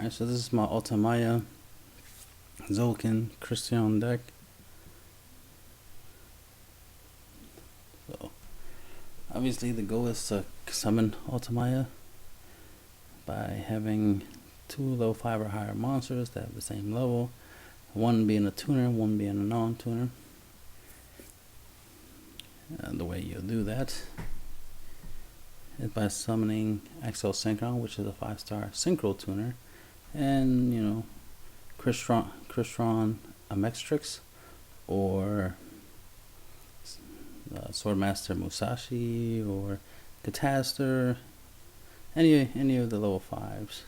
Alright, so this is my Ultimaya Tzolkin Crystron deck. So obviously the goal is to summon Ultimaya by having 2 level 5 or higher monsters that have the same level, one being a tuner, one being a non-tuner. And the way you'll do that is by summoning XL Synchron, which is a 5-star synchro tuner, and Crystron Amextrix, or Swordmaster Musashi, or Cataster, any of the level 5s.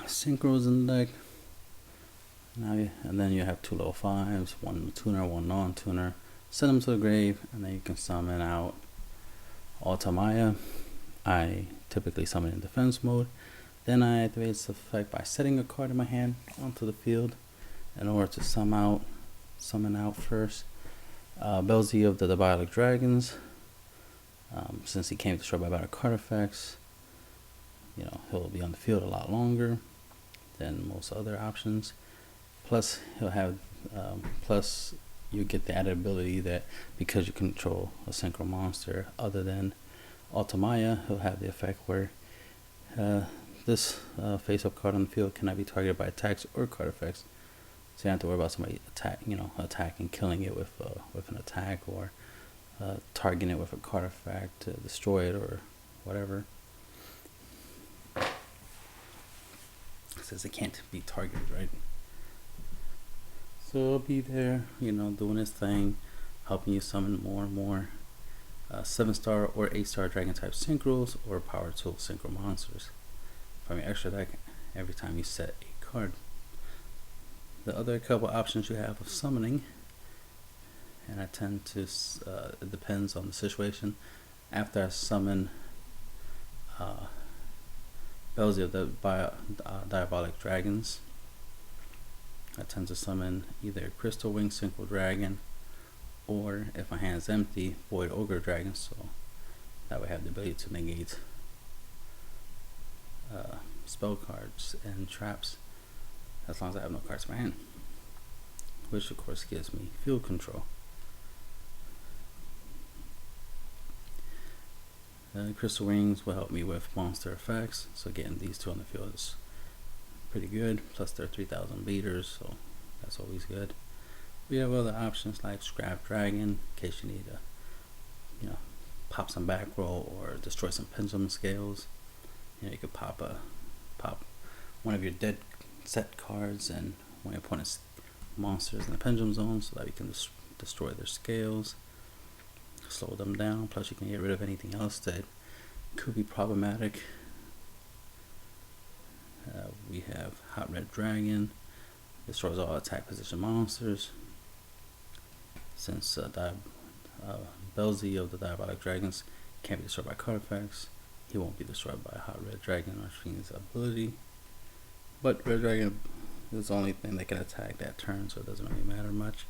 Synchros in the deck. And then you have 2 level 5s, 1 tuner, 1 non-tuner. Send them to the grave, and then you can summon out Ultimaya. I typically summon in defense mode. Then I activate its effect by setting a card in my hand onto the field in order to summon out first Belzy of the Diabolic Dragons. Since he can't destroy by battle card effects, he'll be on the field a lot longer than most other options. Plus, he'll have plus you get the added ability that because you control a synchro monster other than Ultimaya, he'll have the effect where this face-up card on the field cannot be targeted by attacks or card effects. So you don't have to worry about somebody attacking, killing it with an attack, or targeting it with a card effect to destroy it or whatever. It says it can't be targeted, right? So he'll be there, doing his thing, helping you summon more and more 7-star or 8-star dragon type synchros or power tool synchro monsters from your extra deck every time you set a card. The other couple options you have of summoning, and I tend to, it depends on the situation. After I summon Belzy of the Diabolic Dragons, I tend to summon either Crystal Wing Synchro Dragon, or if my hand's empty, Void Ogre Dragon, so that would have the ability to negate spell cards and traps as long as I have no cards in my hand, which of course gives me field control. Crystal Wings will help me with monster effects, so getting these 2 on the field is pretty good. Plus they're 3,000 beaters, so that's always good. We have other options like Scrap Dragon in case you need to pop some back roll or destroy some pendulum scales. You could pop one of your dead set cards and one of your opponent's monsters in the pendulum zone, so that you can destroy their scales, slow them down. Plus you can get rid of anything else that could be problematic. We have Hot Red Dragon, destroys all attack position monsters. Since Belzy of the Diabolic Dragons can't be destroyed by card effects, he won't be destroyed by Hot Red Dragon or Fiend's ability. But Red Dragon is the only thing that can attack that turn, so it doesn't really matter much.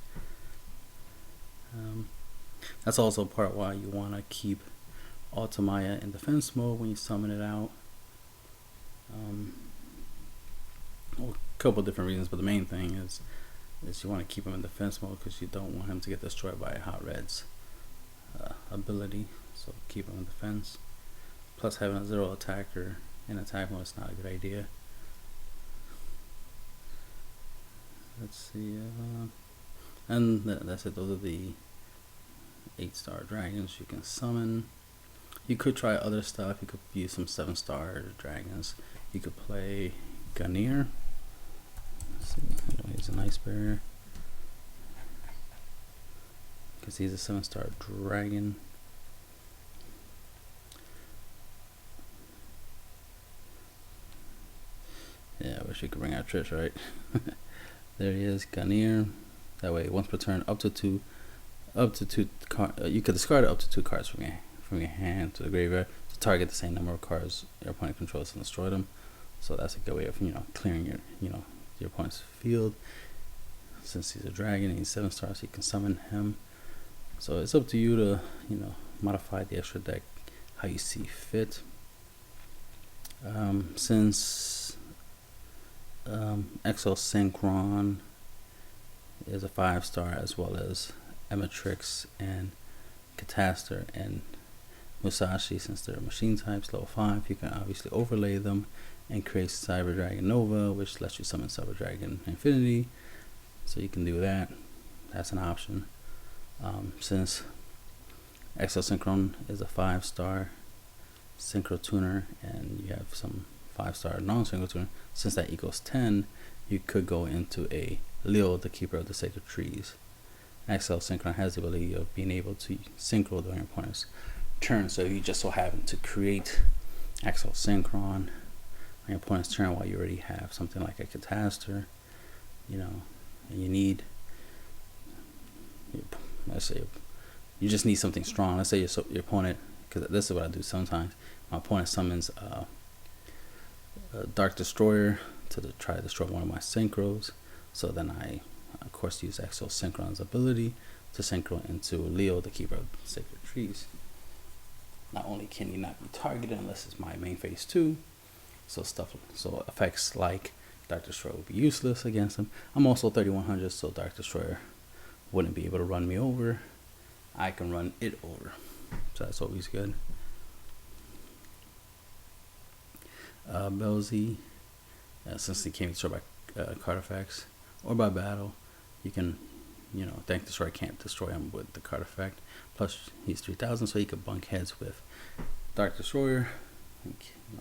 That's also part why you want to keep Ultimaya in defense mode when you summon it out. A couple different reasons, but the main thing is you want to keep him in defense mode because you don't want him to get destroyed by Hot Red's ability, so keep him in defense. Plus having a 0 attacker in attack mode is not a good idea. Let's see, and that's it. Those are the 8-star dragons you can summon. You could try other stuff. You could use some 7-star dragons. You could play Gunir. Let's see, he's a nice bear because he's a 7-star dragon. Yeah, I wish we could bring out Trish, right? There he is, Gunir. That way, once per turn, up to two cards. You could discard up to 2 cards from your hand to the graveyard to target the same number of cards your opponent controls and destroy them. So that's a good way of clearing your opponent's field. Since he's a dragon and he's 7 stars, you can summon him. So it's up to you to modify the extra deck how you see fit. Since Exosynchron is a 5-star, as well as Ematrix and Catastor and Musashi, since they're machine types, level 5, you can obviously overlay them and create Cyber Dragon Nova, which lets you summon Cyber Dragon Infinity. So you can do that. That's an option. Since Exosynchron is a 5-star synchro tuner, and you have some 5-star non-synchro tuner, since that equals 10, you could go into a Leo, the Keeper of the Sacred Trees. Exosynchron has the ability of being able to synchro during your opponent's turn. So you just so happen to create Exosynchron on your opponent's turn while you already have something like a Catastor, you know, and you need, let's say, you just need something strong. Let's say your opponent, because this is what I do sometimes, my opponent summons a Dark Destroyer to try to destroy one of my synchros. So then I, of course, use Exosynchron's ability to synchro into Leo, the Keeper of Sacred Trees. Not only can he not be targeted unless it's my main phase 2, so effects like Dark Destroyer would be useless against him. I'm also 3100, so Dark Destroyer wouldn't be able to run me over. I can run it over, so that's always good. Belzy, since he can't be destroyed by card effects or by battle, you can, Dark Destroyer can't destroy him with the card effect. Plus, he's 3000, so he could bunk heads with Dark Destroyer,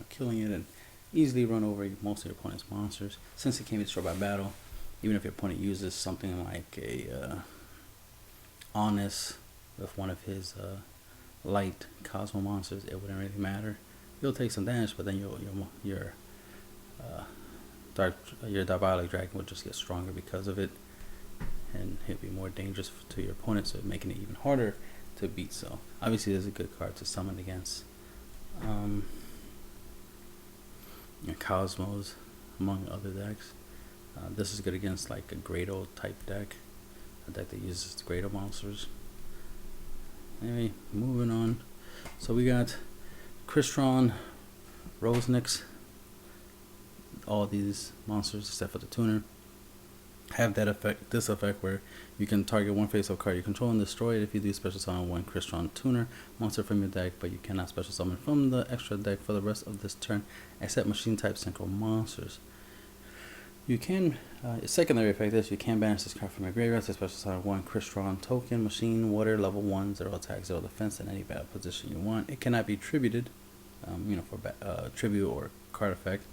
killing it and easily run over most of your opponent's monsters. Since he can't be destroyed by battle, even if your opponent uses something like a Honest with one of his light Cosmo monsters, it wouldn't really matter. You'll take some damage, but then your Diabolic Dragon will just get stronger because of it, and he'll be more dangerous to your opponent, so making it even harder to beat. So obviously, this is a good card to summon against Cosmos, among other decks. This is good against like a Grado type deck, a deck that uses the Grado monsters. Anyway, moving on. So we got Crystron, Rosenix. All these monsters except for the tuner have that effect. This effect where you can target one face-up card you control and destroy it if you do special summon one Crystron tuner monster from your deck, but you cannot special summon from the extra deck for the rest of this turn except machine type synchro monsters. You can, secondary effect is you can banish this card from your graveyard to special summon one Crystron token, machine, water, level 1, 0 attack, 0 defense in any battle position you want. It cannot be tributed, for tribute or card effect,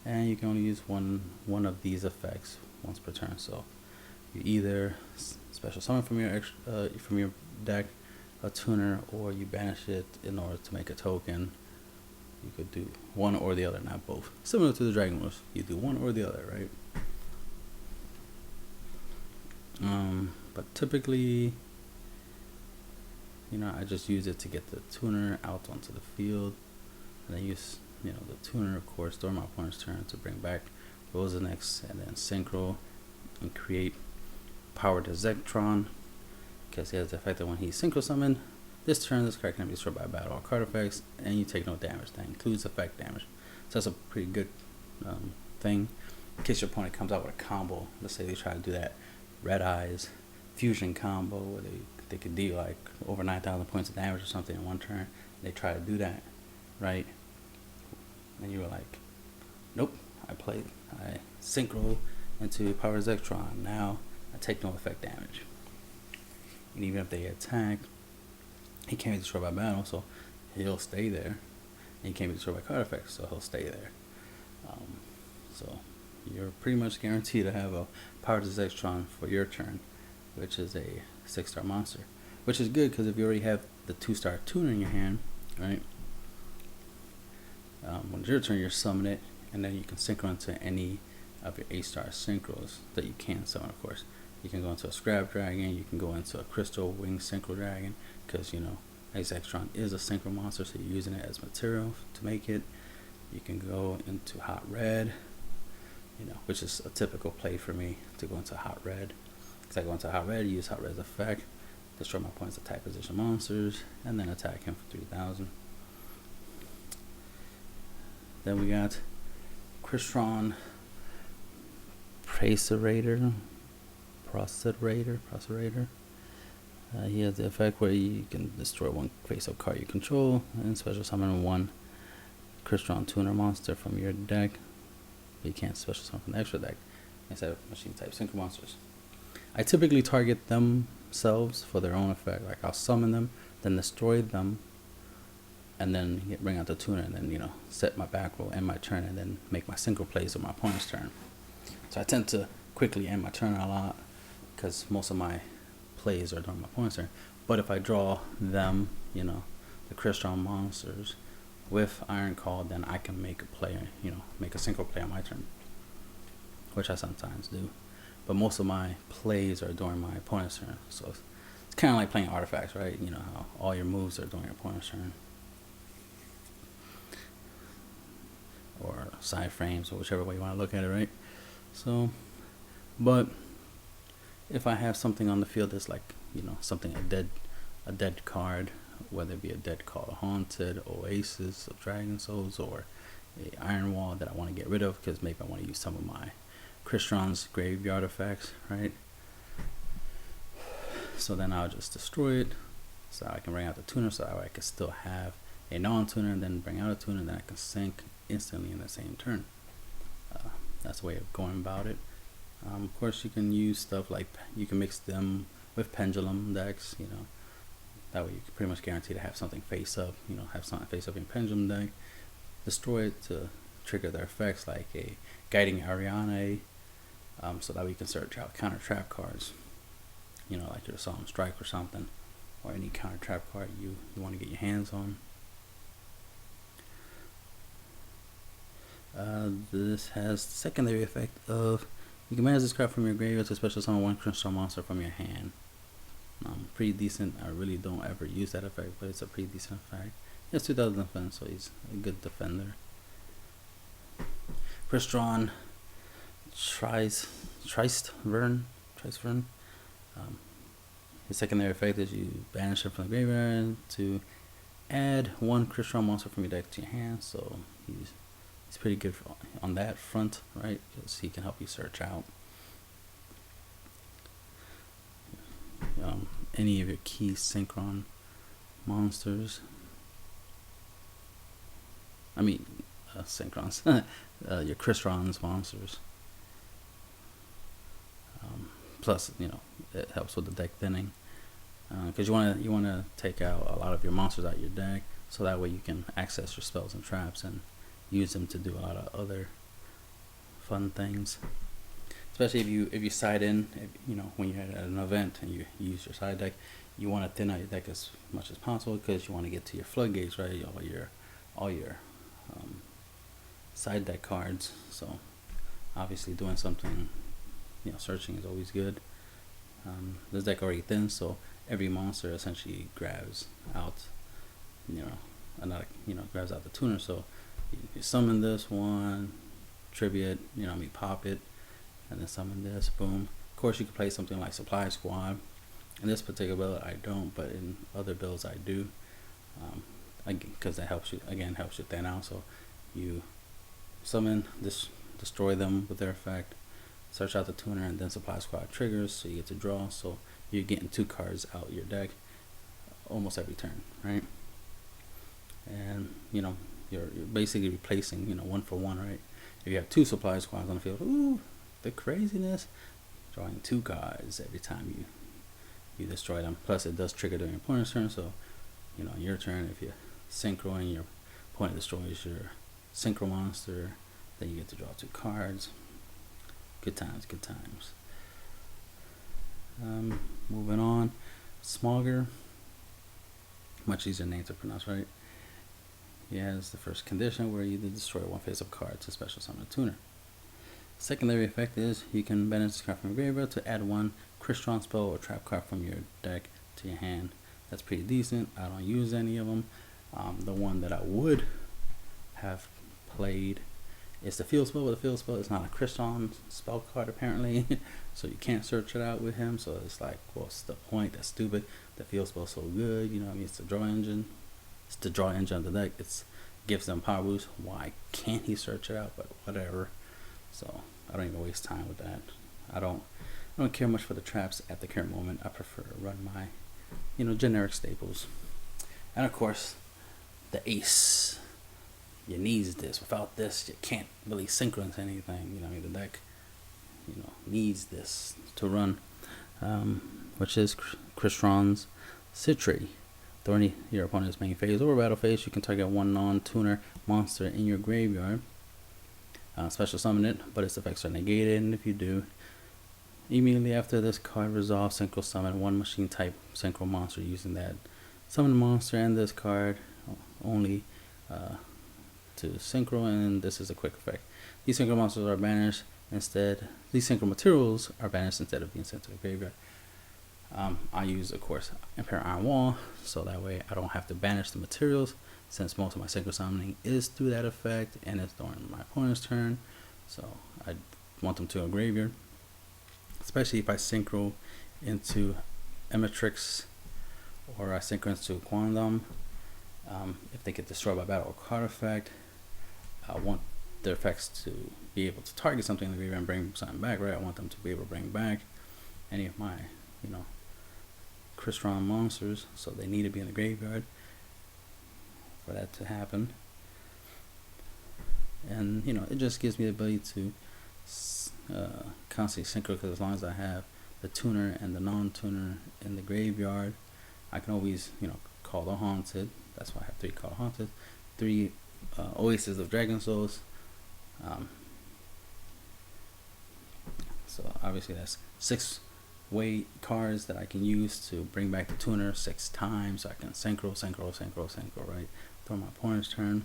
and you can only use one of these effects once per turn. So you either special summon from your deck a tuner, or you banish it in order to make a token. You could do one or the other, not both. Similar to the Dragon Wars, you do one or the other, right? But typically, I just use it to get the tuner out onto the field, and then use, the tuner, of course, during my opponent's turn to bring back Rosenix, and then synchro and create Power to Zektron, because he has the effect that when he's synchro summoned this turn, this card can be destroyed by battle or card effects, and you take no damage. That includes effect damage. So that's a pretty good thing. In case your opponent comes out with a combo, let's say they try to do that Red Eyes fusion combo where they could deal like over 9,000 points of damage or something in one turn. They try to do that, right? And you were like, nope, I synchro into Power Zektron. Now I take no effect damage. And even if they attack, he can't be destroyed by battle, so he'll stay there. And he can't be destroyed by card effects, so he'll stay there. So you're pretty much guaranteed to have a Power to Zektron for your turn, which is a 6-star monster. Which is good, because if you already have the 2-star tuner in your hand, right? When it's your turn, you summon it, and then you can synchro into any of your 8-star synchros that you can summon, of course. You can go into a Scrap Dragon, you can go into a Crystal Wing Synchro Dragon, because, Zektron is a synchro monster, so you're using it as material to make it. You can go into Hot Red, which is a typical play for me, to go into Hot Red. Because I go into Hot Red, use Hot Red's effect, destroy my opponent's attack position monsters, and then attack him for 3,000. Then we got Crystron Procerator. He has the effect where you can destroy one face-up card you control and special summon one Crystron tuner monster from your deck. But you can't special summon from the extra deck instead of machine type synchro monsters. I typically target themselves for their own effect. Like I'll summon them, then destroy them, and then bring out the tuner, and then, you know, set my back row, end my turn, and then make my synchro plays on my opponent's turn. So I tend to quickly end my turn a lot because most of my plays are during my opponent's turn. But if I draw them, you know, the Crystron monsters with Iron Call, then I can make a play, you know, make a synchro play on my turn, which I sometimes do. But most of my plays are during my opponent's turn. So it's kind of like playing artifacts, right? You know how all your moves are during your opponent's turn. Or side frames, or whichever way you want to look at it, right? So, but if I have something on the field that's like, you know, something a dead card, whether it be a dead card, Haunted, Oasis of Dragon Souls, or a Iron Wall that I want to get rid of because maybe I want to use some of my Crystron's graveyard effects, right? So then I'll just destroy it, so I can bring out the tuner, so I can still have a non-tuner, and then bring out a tuner, and then I can sync instantly in the same turn. That's a way of going about it. Of course, you can use stuff like, you can mix them with pendulum decks, you know, that way you can pretty much guarantee to have something face up, you know, have something face up in pendulum deck, destroy it to trigger their effects, like a Guiding Ariane, so that we can search out counter trap cards, you know, like your Solemn Strike or something, or any counter trap card you want to get your hands on. This has the secondary effect of, you can manage this card from your graveyard to special summon one Crystron monster from your hand. Pretty decent. I really don't ever use that effect, but it's a pretty decent effect. He has 2000 defense, so he's a good defender. Crystron Tricevern. His secondary effect is you banish him from the graveyard to add one Crystron monster from your deck to your hand, so he's pretty good on that front, right? Because he can help you search out any of your key synchron monsters. I mean, synchrons, your Crystron's monsters. Plus, you know, it helps with the deck thinning, because you want to take out a lot of your monsters out of your deck, so that way you can access your spells and traps and use them to do a lot of other fun things. Especially if you side in, you know, when you're at an event and you use your side deck, you want to thin out your deck as much as possible because you want to get to your floodgates, right? All your side deck cards. So obviously doing something, you know, searching is always good. This deck already thin, so every monster essentially grabs out, you know, another, you know, grabs out the tuner. So you summon this one, tribute, you know, pop it, and then summon this, boom. Of course, you can play something like Supply Squad. In this particular build, I don't, but in other builds, I do. Because that helps you, again, helps you thin out. So you summon this, destroy them with their effect, search out the tuner, and then Supply Squad triggers, so you get to draw. So you're getting 2 cards out your deck almost every turn, right? And, you know, you're basically replacing, you know, 1 for 1, right? If you have 2 Supply Squads on the field, ooh, the craziness, drawing 2 cards every time you destroy them. Plus, it does trigger during your opponent's turn, so, you know, on your turn, if you synchro and your opponent destroys your synchro monster, then you get to draw 2 cards. Good times, good times. Moving on, Smogger, much easier name to pronounce, right? He has the first condition where you destroy 1 face-up card to special summon a tuner. Secondary effect is you can banish this card from your graveyard to add 1 Crystron spell or trap card from your deck to your hand. That's pretty decent. I don't use any of them. The one that I would have played is the field spell, but the field spell is not a Crystron spell card apparently, so you can't search it out with him. So it's like, what's the point? That's stupid. The field spell is so good, you know what I mean? It's the draw engine. It's the draw engine of the deck. It's gives them power boost. Why can't he search it out? But whatever. So I don't even waste time with that. I don't care much for the traps at the current moment. I prefer to run my, generic staples. And of course, the ace. You needs this. Without this, you can't really synchronize anything. The deck, needs this to run, which is Crystron's Citri. During your opponent's main phase or battle phase, you can target one non-tuner monster in your graveyard. Special summon it, but its effects are negated, and if you do, immediately after this card resolves, synchro summon one machine type synchro monster using that summon monster and this card only to synchro, and this is a quick effect. These synchro monsters are banished instead. These synchro materials are banished instead of being sent to the graveyard. I use, of course, Imperial Iron Wall, so that way I don't have to banish the materials, since most of my synchro summoning is through that effect and it's during my opponent's turn. So I want them to a graveyard, especially if I synchro into Ematrix or I synchro into Quandam. If they get destroyed by battle or card effect, I want their effects to be able to target something in the graveyard and bring something back, right? I want them to be able to bring back any of my, Crystron monsters, so they need to be in the graveyard for that to happen. And it just gives me the ability to constantly synchro, because as long as I have the tuner and the non-tuner in the graveyard, I can always call the Haunted. That's why I have 3 Call the Haunted, 3 Oasis of Dragon Souls. So obviously that's 6 way cards that I can use to bring back the tuner 6 times. So I can synchro, right, during my opponent's turn.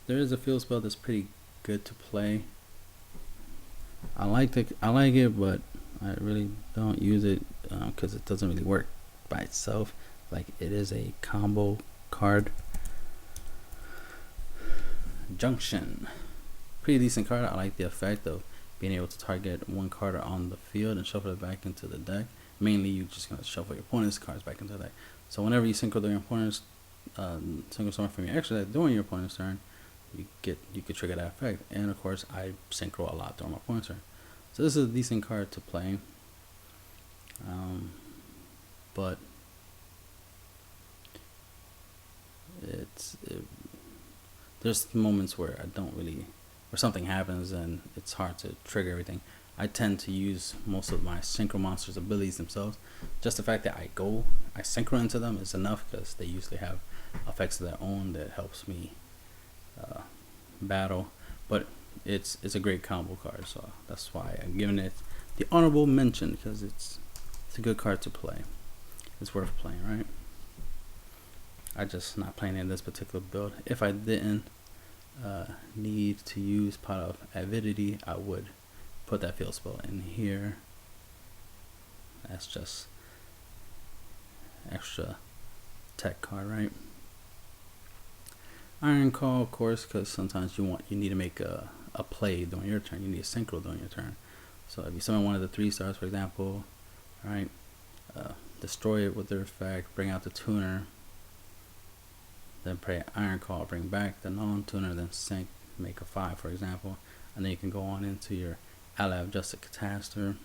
There is a field spell that's pretty good to play. I like it, but I really don't use it because it doesn't really work by itself. Like, it is a combo card. Junction, pretty decent card. I like the effect of being able to target one card on the field and shuffle it back into the deck. Mainly, you're just gonna shuffle your opponent's cards back into the deck. So whenever you synchro your opponent's synchro summon from your extra deck during your opponent's turn, you could trigger that effect. And of course, I synchro a lot during my opponent's turn. So this is a decent card to play. But there's moments where where something happens and it's hard to trigger everything. I tend to use most of my synchro monsters' abilities themselves. Just the fact that I synchro into them is enough, because they usually have effects of their own that helps me battle. But it's a great combo card, so that's why I'm giving it the honorable mention, because it's a good card to play. It's worth playing, right? I just not playing in this particular build. If I didn't need to use Pot of Avidity, I would put that field spell in here. That's just extra tech card, right? Iron Call, of course, because sometimes you need to make a play during your turn. You need a synchro during your turn. So if you summon one of the 3 stars, for example, right, destroy it with their effect, bring out the tuner, then play Iron Call, bring back the non-tuner, then sync, make a 5, for example, and then you can go on into your Ally of Justice Cataster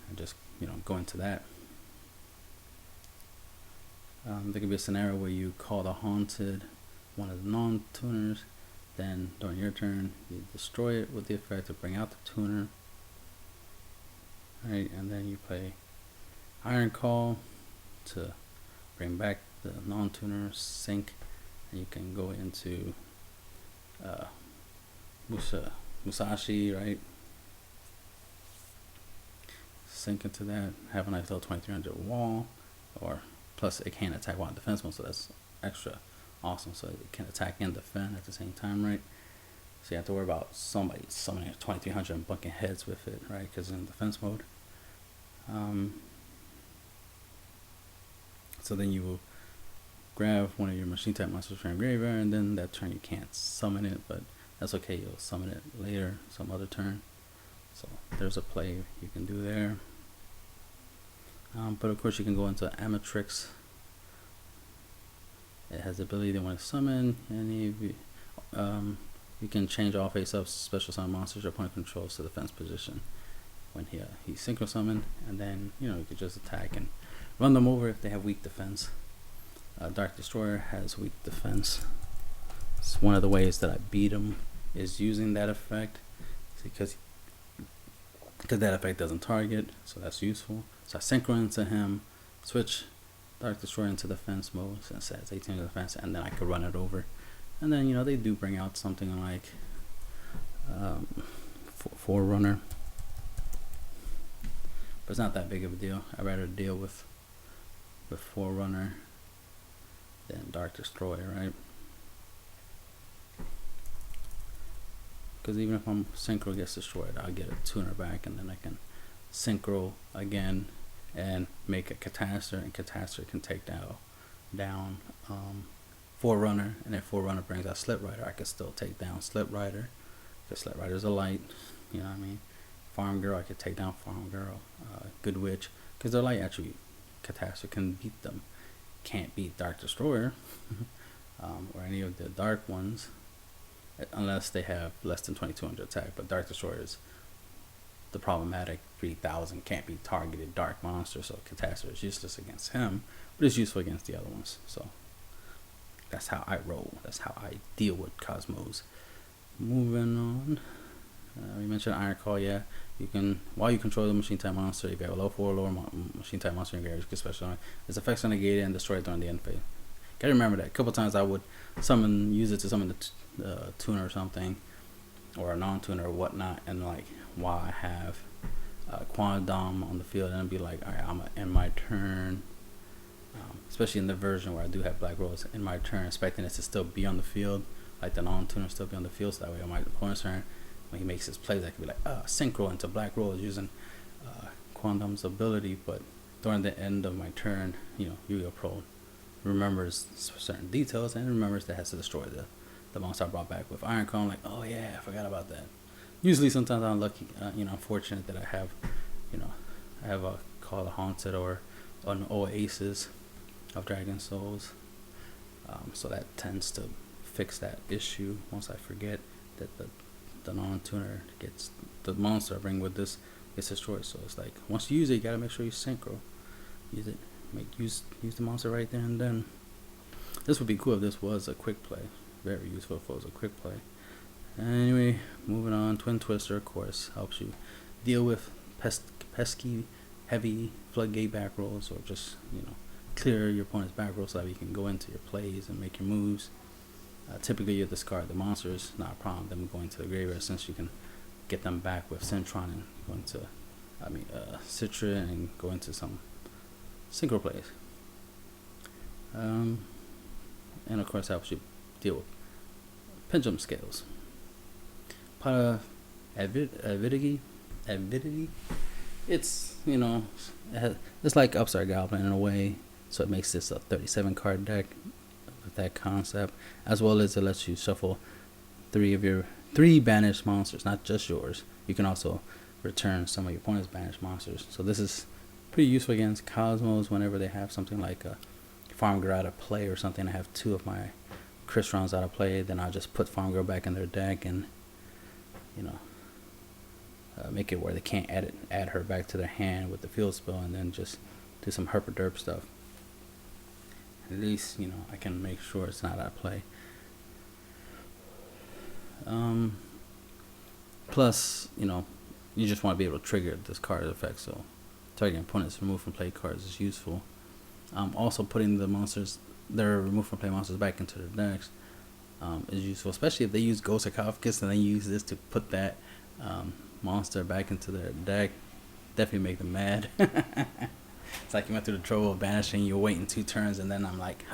and just go into that. There could be a scenario where you call the Haunted, one of the non-tuners, then during your turn you destroy it with the effect to bring out the tuner, right, and then you play Iron Call to bring back the non-tuner, sync, and you can go into Musashi, right, sync into that, have a nice little 2300 wall, or plus it can attack while defense mode, so that's extra awesome. So it can attack and defend at the same time, right? So you have to worry about somebody summoning a 2300 and bunking heads with it, right, because it's in defense mode. So then you will grab one of your machine type monsters from your graveyard, and then that turn you can't summon it, but that's okay, you'll summon it later, some other turn. So there's a play you can do there. But of course you can go into Amatrix. It has the ability to want to summon, and you can change all face-ups, special summon monsters your opponent controls to defense position when he synchro summoned, and then you can just attack and run them over if they have weak defense. Dark Destroyer has weak defense. It's one of the ways that I beat him is using that effect, because that effect doesn't target, so that's useful. So I synchro into him, switch Dark Destroyer into defense mode since it has 18 defense, and then I could run it over. And then they do bring out something like Forerunner, but it's not that big of a deal. I'd rather deal with Forerunner than Dark Destroyer, right? Because even if synchro gets destroyed, I'll get a tuner back, and then I can synchro again and make a Catastor, and Catastor can take down Forerunner, and if Forerunner brings out Slip Rider, I can still take down Slip Rider, because Slip Rider's a light, you know what I mean? Farm Girl, I could take down Farm Girl. Good Witch, because they're light attribute. Catastor can beat them. Can't beat Dark Destroyer or any of the dark ones, unless they have less than 2200 attack. But Dark Destroyer is the problematic 3000 can't be targeted dark monster, so Catastor is useless against him, but it's useful against the other ones. So that's how I roll. That's how I deal with Cosmos. Moving on, we mentioned Iron Call. Yeah, you can, while you control the machine type monster, if you have a low 4 or lower machine type monster in your garage, you can special on it. Its effects are negated and destroyed during the end phase. Gotta remember that. A couple times I would use it to summon the tuner or something, or a non-tuner or whatnot, and like while I have Quandom on the field, and I'd be like, alright, I'm gonna end my turn, especially in the version where I do have Black Rose, in my turn, expecting it to still be on the field, like the non-tuner still be on the field, so that way on my opponent's turn, when he makes his plays, I can be like, synchro into Black Rose using Quandom's ability. But during the end of my turn, Yu-Gi-Oh! Pro remembers certain details and remembers that it has to destroy the monster I brought back with Iron Call. I'm like, oh yeah, I forgot about that. Usually, sometimes I'm lucky, I'm fortunate that I have a Call of Haunted or an Oasis of Dragon Souls. So that tends to fix that issue once I forget that the non-tuner gets the monster I bring with this gets destroyed. So it's like, once you use it, you gotta make sure you synchro. Use it. Use the monster right there and then. This would be cool if this was a quick play. Very useful if it was a quick play. Anyway, moving on. Twin Twister, of course, helps you deal with pesky, heavy floodgate back rolls, or just clear your opponent's back roll so that you can go into your plays and make your moves. Typically, you discard the monsters, not a problem. Them going to the graveyard, since you can get them back with Centron and go into, Citra, and go into some synchro plays. And of course, helps you deal with pendulum scales. Pot of avidity. It's it's like Upstart Goblin in a way, so it makes this a 37 card deck with that concept, as well as it lets you shuffle 3 banished monsters, not just yours. You can also return some of your opponent's banished monsters. So this is pretty useful against Cosmos whenever they have something like a Farm Girl out of play or something. I have 2 of my Crystrons out of play, then I'll just put Farm Girl back in their deck and make it where they can't add her back to their hand with the field spell, and then just do some herp-a-derp stuff. At least I can make sure it's not out of play. Plus you just want to be able to trigger this card effect, so targeting opponents removed from play cards is useful. Also putting their removed from play monsters back into their decks is useful, especially if they use Ghost Sarcophagus and they use this to put that monster back into their deck. Definitely make them mad. It's like you went through the trouble of banishing, you're waiting 2 turns, and then I'm like,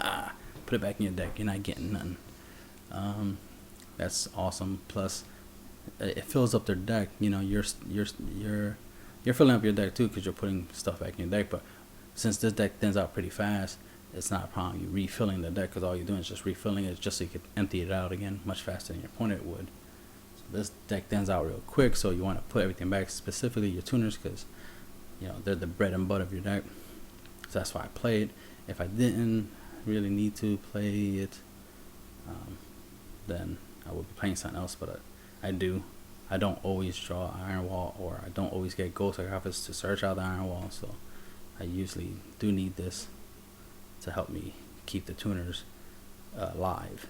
put it back in your deck, you're not getting nothing. That's awesome. Plus it fills up their deck. You're filling up your deck too, because you're putting stuff back in your deck. But since this deck thins out pretty fast, it's not a problem you refilling the deck, because all you're doing is just refilling it, just so you can empty it out again much faster than your opponent would. So this deck thins out real quick, so you want to put everything back, specifically your tuners, because they're the bread and butter of your deck. So that's why I play it. If I didn't really need to play it, then I would be playing something else. But I do. I don't always draw Iron Wall, or I don't always get Ghost Graphics to search out the Iron Wall. So I usually do need this to help me keep the tuners live.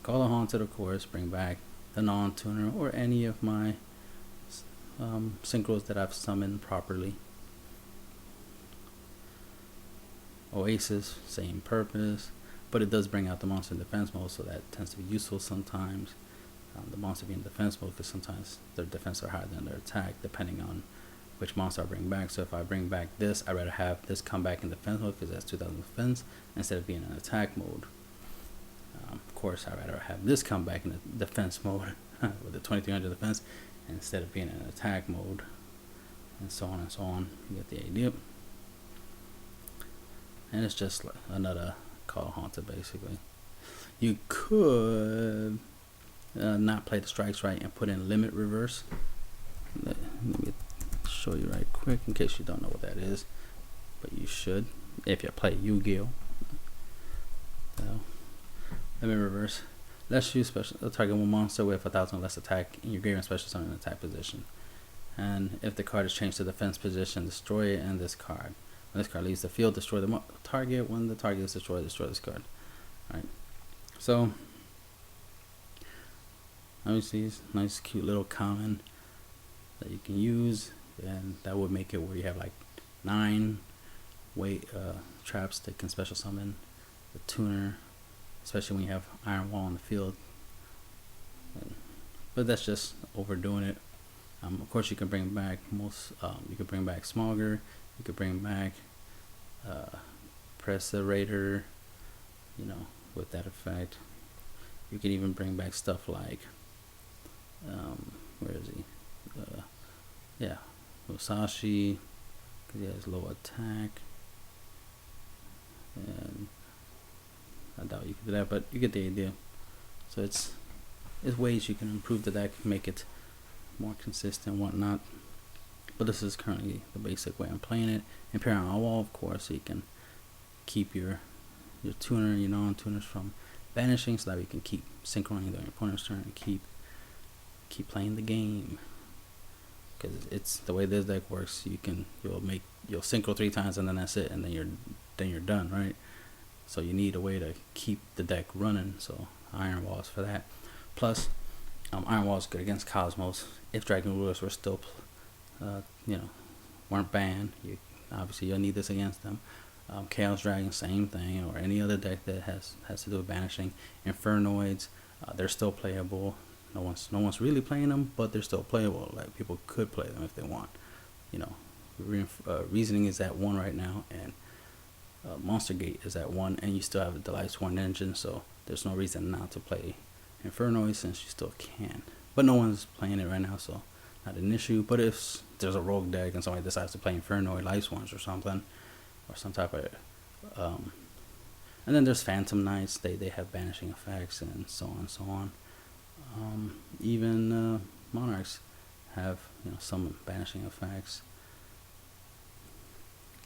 Call the Haunted, of course, bring back the non-tuner or any of my synchros that I've summoned properly. Oasis, same purpose, but it does bring out the monster in defense mode, so that tends to be useful sometimes. The monster being in defense mode, because sometimes their defense are higher than their attack, depending on which monster I bring back. So if I bring back this, I'd rather have this come back in defense mode because that's 2000 defense instead of being in attack mode. Of course, I'd rather have this come back in the defense mode with the 2300 defense instead of being in attack mode, and so on and so on. You get the idea. And it's just like another Call Haunted, basically. You could not play the strikes right and put in limit reverse. Let me show you right quick in case you don't know what that is, but you should if you play Yu-Gi-Oh. Limit reverse lets you target one monster with 1000 less attack in your grave and special summon in attack position, and if the card is changed to defense position, destroy it and this card. When this card leaves the field, destroy the target. When the target is destroyed, destroy this card. Alright, so obviously it's nice cute little common that you can use, and that would make it where you have like 9 traps that can special summon the tuner, especially when you have Iron Wall in the field. But that's just overdoing it. Of course, you can bring back you can bring back Smogger, you could bring back Presserator, you know, with that effect. You can even bring back stuff like where is he? Yeah, Musashi, because he has low attack, and I doubt you can do that, but you get the idea. So it's ways you can improve the deck, make it more consistent, whatnot. But this is currently the basic way I'm playing it. And pair on a wall, of course, so you can keep your tuner and your non-tuners from vanishing, so that you can keep synchronizing your opponent's turn and keep playing the game. Because it's the way this deck works. You'll synchro 3 times and then that's it, and then you're done, right? So you need a way to keep the deck running. So Iron Wall is for that. Plus, Iron Wall is good against Cosmos. If Dragon Rulers were still weren't banned, obviously you'll need this against them. Chaos Dragon, same thing, or any other deck that has to do with banishing. Infernoids, they're still playable. No one's really playing them, but they're still playable. Like, people could play them if they want. Reasoning is at 1 right now, and Monster Gate is at 1, and you still have the Life Sworn engine, so there's no reason not to play Infernoid since you still can. But no one's playing it right now, so not an issue. But if there's a rogue deck and somebody decides to play Infernoid, Life Sworns or something, or some type of and then there's Phantom Knights, they have banishing effects and so on and so on. Even Monarchs have some banishing effects.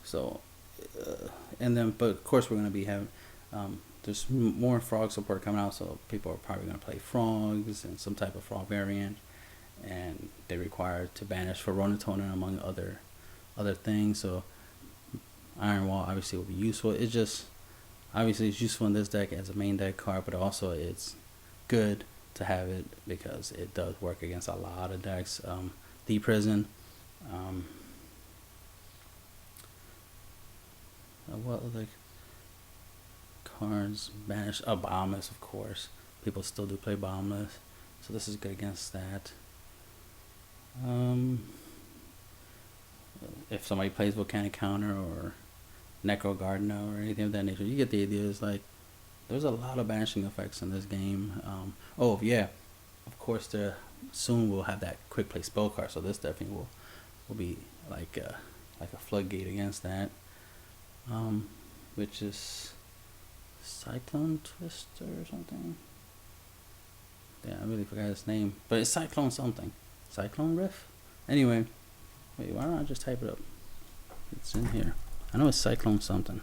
So but of course we're going to be having there's more frog support coming out, so people are probably going to play frogs and some type of frog variant, and they require to banish for Ronatonin among other things. So Iron Wall obviously will be useful. It's useful in this deck as a main deck card, but also it's good to have it because it does work against a lot of decks. The Prison, what other cards banish? Boundless, of course. People still do play Boundless, so this is good against that. If somebody plays Volcanic Counter or Necro Gardener or anything of that nature, you get the idea. It's like there's a lot of banishing effects in this game. Oh yeah, of course soon we'll have that quick play spell card, so this definitely will be like a floodgate against that. Which is Cyclone Twister or something. Yeah, I really forgot his name, but it's Cyclone something. Cyclone Riff? Anyway, wait, why don't I just type it up? It's in here. I know it's Cyclone something.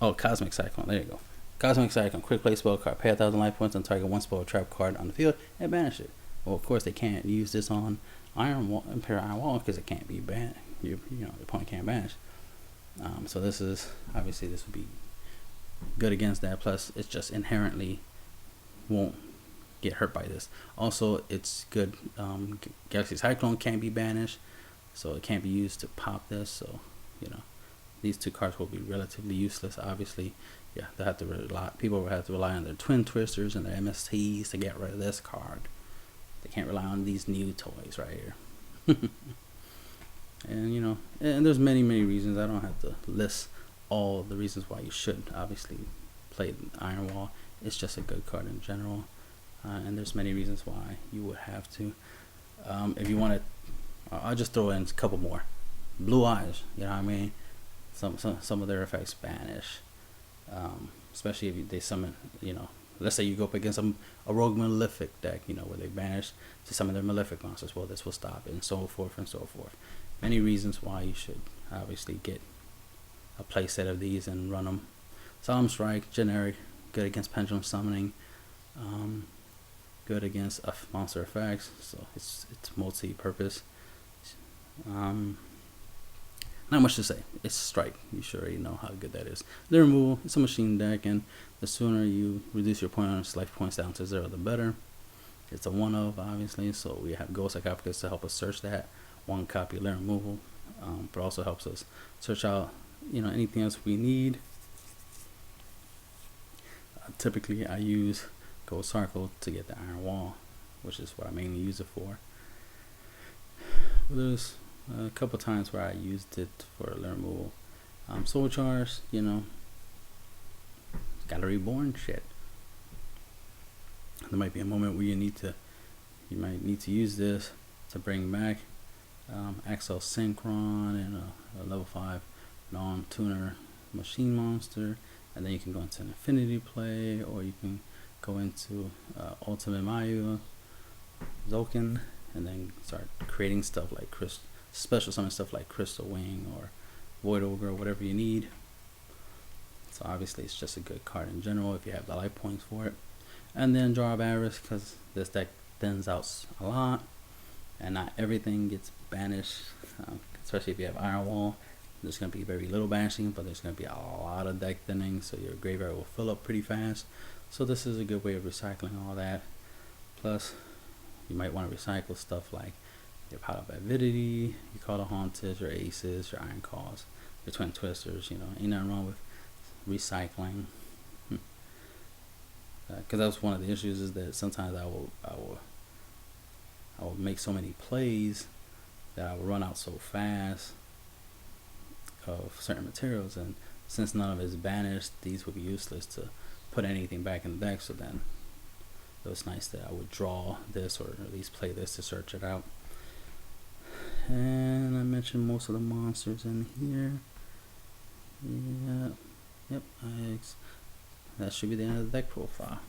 Oh, Cosmic Cyclone. There you go. Cosmic Cyclone. Quick play spell card. Pay 1,000 life points on target one spell or trap card on the field and banish it. Well, of course they can't use this on Imperial Iron Wall because it can't be banned. You know, the opponent can't banish. So this is obviously this would be good against that. Plus, it's just inherently won't get hurt by this. Also, it's good. Galaxy Cyclone can't be banished, so it can't be used to pop this. So you know, these two cards will be relatively useless. Obviously, yeah, they have to rely. People will have to rely on their Twin Twisters and their MSTs to get rid of this card. They can't rely on these new toys right here. And you know, and there's many reasons. I don't have to list all the reasons why you should obviously play Iron Wall. It's just a good card in general, and there's many reasons why you would have to. If you want to, I'll just throw in a couple more. Blue Eyes, you know what I mean? Some of their effects banish, especially if they summon. You know, let's say you go up against a Rogue Malefic deck, you know, where they banish to summon their Malefic monsters. Well, this will stop it, and so forth and so forth. Many reasons why you should obviously get a play set of these and run them. Solemn Strike, generic, good against Pendulum Summoning, good against monster effects, so it's multi-purpose. Not much to say. It's Strike. You should already know how good that is. The removal, it's a machine deck, and the sooner you reduce your opponent's life points down to 0, the better. It's a one-of, obviously, so we have Ghost Sarcophagus to help us search that. One copy of their removal, but also helps us search out, you know, anything else we need. Typically, I use Ghost Circle to get the Iron Wall, which is what I mainly use it for. But there's a couple times where I used it for their removal. Soul Charge, you know, gotta reborn shit. There might be a moment where you might need to use this to bring back Axel Synchron and a level 5 non-tuner machine monster, and then you can go into an Infinity play, or you can go into Ultimaya, Tzolkin, and then start creating stuff like special summon stuff like Crystal Wing or Void Ogre or whatever you need. So obviously it's just a good card in general if you have the life points for it. And then Jar of Avarice, because this deck thins out a lot and not everything gets banished, especially if you have Iron Wall. There's going to be very little banishing, but there's going to be a lot of deck thinning, so your graveyard will fill up pretty fast. So this is a good way of recycling all that. Plus, you might want to recycle stuff like your Pot of Avidity, your Call of Haunted, your Aces, your Iron Calls, your Twin Twisters. You know, ain't nothing wrong with recycling. Because that's one of the issues, is that sometimes I will make so many plays that I will run out so fast of certain materials, and since none of it is banished, these would be useless to put anything back in the deck. So then it was nice that I would draw this, or at least play this to search it out. And I mentioned most of the monsters in here. Yeah, yep, that should be the end of the deck profile.